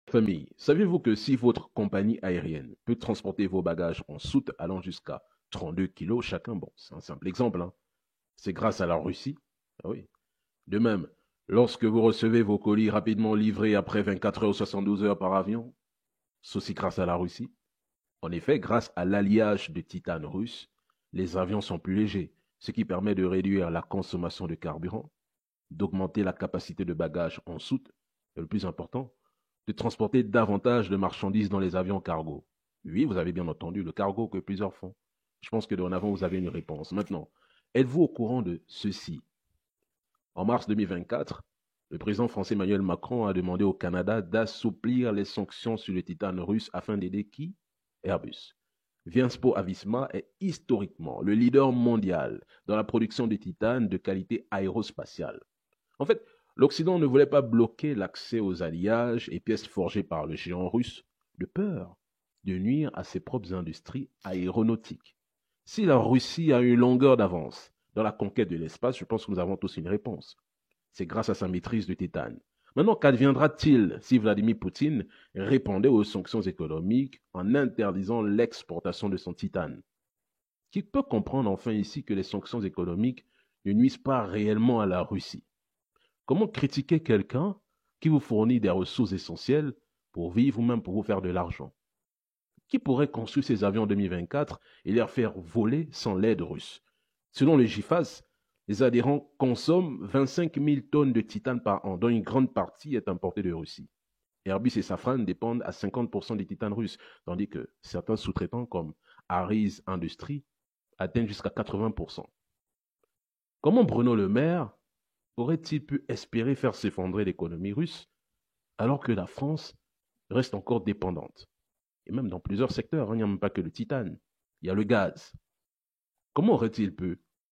Famille, savez-vous que si votre compagnie aérienne peut transporter vos bagages en soute allant jusqu'à 32 kilos chacun, bon, c'est un simple exemple, hein, c'est grâce à la Russie. Ah oui. De même, lorsque vous recevez vos colis rapidement livrés après 24 heures ou 72 heures par avion, c'est aussi grâce à la Russie. En effet, grâce à l'alliage de titane russe, les avions sont plus légers, ce qui permet de réduire la consommation de carburant, d'augmenter la capacité de bagages en soute, et le plus important, de transporter davantage de marchandises dans les avions cargo. Oui, vous avez bien entendu, le cargo que plusieurs font. Je pense que dorénavant, vous avez une réponse. Maintenant, êtes-vous au courant de ceci? En mars 2024, le président français Emmanuel Macron a demandé au Canada d'assouplir les sanctions sur le titane russe afin d'aider qui? Airbus. Vienspo Avisma est historiquement le leader mondial dans la production de titane de qualité aérospatiale. En fait, l'Occident ne voulait pas bloquer l'accès aux alliages et pièces forgées par le géant russe de peur de nuire à ses propres industries aéronautiques. Si la Russie a une longueur d'avance dans la conquête de l'espace, je pense que nous avons tous une réponse. C'est grâce à sa maîtrise du titane. Maintenant, qu'adviendra-t-il si Vladimir Poutine répondait aux sanctions économiques en interdisant l'exportation de son titane? Qui peut comprendre enfin ici que les sanctions économiques ne nuisent pas réellement à la Russie? Comment critiquer quelqu'un qui vous fournit des ressources essentielles pour vivre ou même pour vous faire de l'argent? Qui pourrait construire ces avions en 2024 et les faire voler sans l'aide russe? Selon le GIFAS, les adhérents consomment 25 000 tonnes de titane par an, dont une grande partie est importée de Russie. Airbus et Safran dépendent à 50% du titane russe, tandis que certains sous-traitants comme Aris Industries atteignent jusqu'à 80%. Comment Bruno Le Maire aurait-il pu espérer faire s'effondrer l'économie russe alors que la France reste encore dépendante? Et même dans plusieurs secteurs, il n'y a même pas que le titane, il y a le gaz. Comment aurait-il pu